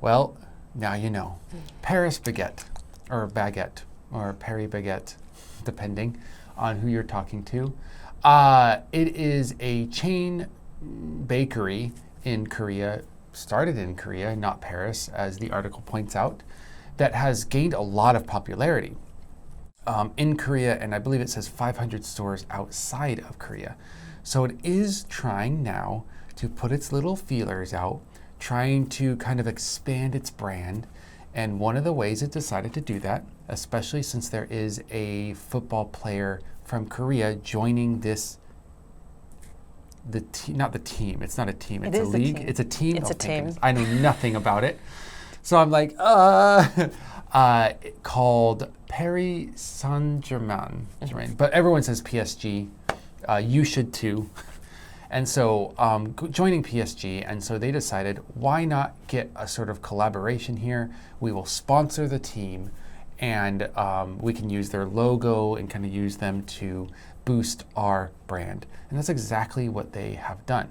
Well, now you know. Paris baguette, or baguette, or Paris baguette, depending on who you're talking to. It is a chain bakery in Korea, started in Korea, not Paris, as the article points out, that has gained a lot of popularity in Korea, and I believe it says 500 stores outside of Korea. So it is trying now to put its little feelers out, trying to kind of expand its brand. And one of the ways it decided to do that, especially since there is a football player from Korea joining this, not the team, it's not a team, it's a league. It's a team. It's a team. Goodness. I know nothing about it. So I'm like, called Paris Saint-Germain. But everyone says PSG. You should too. And so joining PSG, and so they decided, why not get a sort of collaboration here? We will sponsor the team, and we can use their logo and kind of use them to boost our brand. And that's exactly what they have done.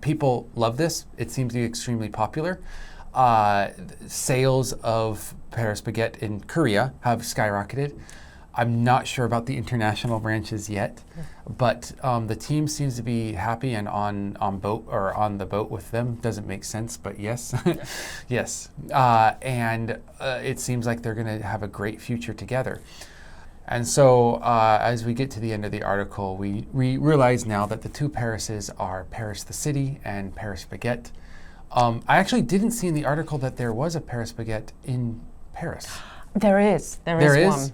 People love this. It seems to be extremely popular. Sales of Paris baguette in Korea have skyrocketed. I'm not sure about the international branches yet, but the team seems to be happy and on the boat with them. Doesn't make sense, but yes, yes. And it seems like they're going to have a great future together. And so as we get to the end of the article, we realize now that the two Parises are Paris the city and Paris baguette. I actually didn't see in the article that there was a Paris baguette in Paris. There is one.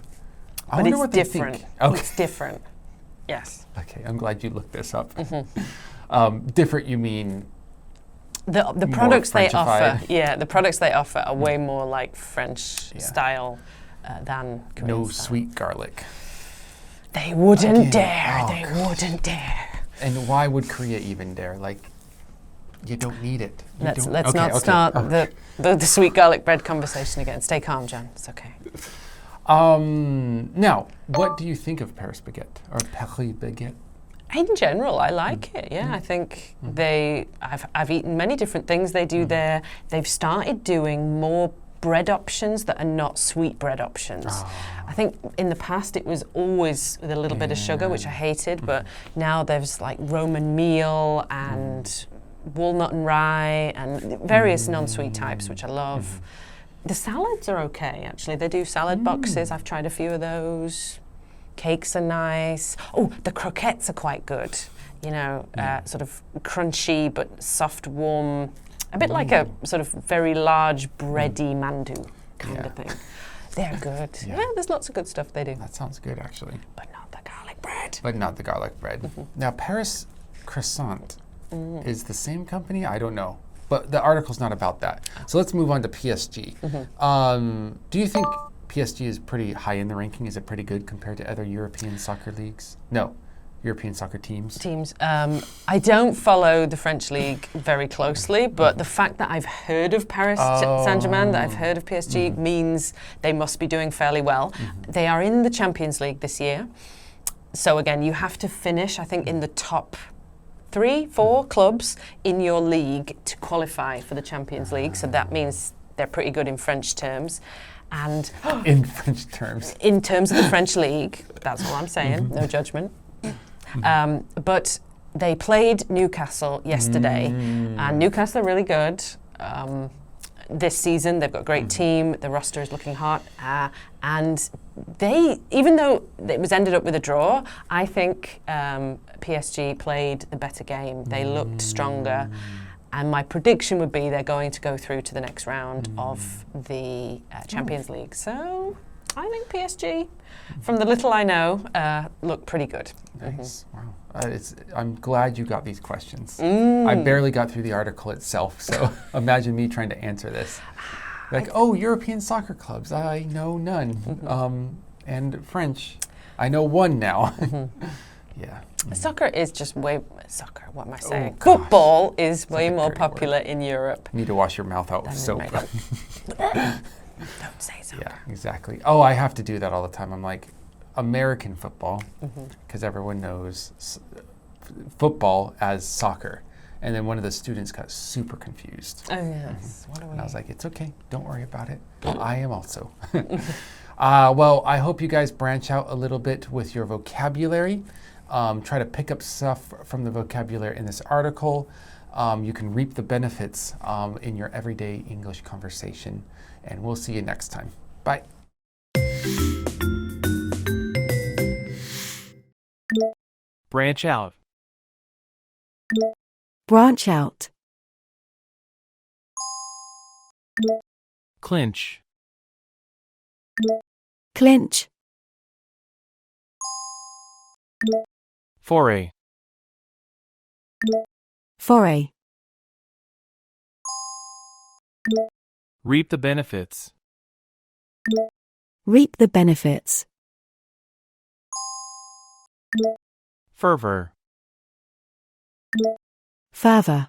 I But wonder it's what they different. think. Okay. It's different. Yes. Okay, I'm glad you looked this up. Different, you mean? The products they offer, Frenchified. the products they offer are way more like French style than Korean No style. sweet garlic. They wouldn't Again. dare. Oh, They gosh. wouldn't dare. And why would Korea even dare? Like, you don't need it. You Let's don't- not okay. start the sweet garlic bread conversation again. Stay calm, Jan. It's okay. Now, what do you think of Paris baguette or Paris baguette? In general, I like it. Yeah, I think I've eaten many different things they do there. They've started doing more bread options that are not sweet bread options. I think in the past it was always with a little bit of sugar, which I hated, but now there's like Roman meal and walnut and rye and various non-sweet types, which I love. The salads are okay, actually. They do salad boxes. I've tried a few of those. Cakes are nice. Oh, the croquettes are quite good. You know, sort of crunchy but soft, warm. A bit like a sort of very large bready mandu kind of thing. They're good. Yeah, there's lots of good stuff they do. That sounds good, actually. But not the garlic bread. But not the garlic bread. Now, Paris croissant is the same company? I don't know. But the article's not about that. So let's move on to PSG. Do you think PSG is pretty high in the ranking? Is it pretty good compared to other European soccer leagues? No, European soccer teams. I don't follow the French league very closely, but the fact that I've heard of Paris Saint-Germain, that I've heard of PSG, means they must be doing fairly well. They are in the Champions League this year. So again, you have to finish, I think, in the top 3-4 clubs in your league to qualify for the Champions League. So that means they're pretty good in French terms. And in French terms. in terms of the French league, that's all I'm saying, no judgment. But they played Newcastle yesterday, and Newcastle are really good. This season, they've got a great team. The roster is looking hot, and they, even though it was ended up with a draw, I think PSG played the better game. They looked stronger, and my prediction would be they're going to go through to the next round of the Champions League. So I think PSG, from the little I know, look pretty good. Nice. Wow. I'm glad you got these questions. I barely got through the article itself, so imagine me trying to answer this. Like, European soccer clubs, I know none. And French, I know one now. Yeah. Soccer is just what am I saying? gosh. Football is way like a more dirty popular in Europe. Need to wash your mouth out with soap. Don't say so. Yeah, exactly. Oh, I have to do that all the time. I'm like, American football, because everyone knows football as soccer. And then one of the students got super confused. Oh, yes. What a And I way. was like, it's okay. Don't worry about it. I am also. Well, I hope you guys branch out a little bit with your vocabulary. Try to pick up stuff from the vocabulary in this article. You can reap the benefits in your everyday English conversation. And we'll see you next time. Bye. Branch out. Branch out. Clinch. Clinch. Foray. Foray. Reap the benefits. Reap the benefits. Fervor. Fervor.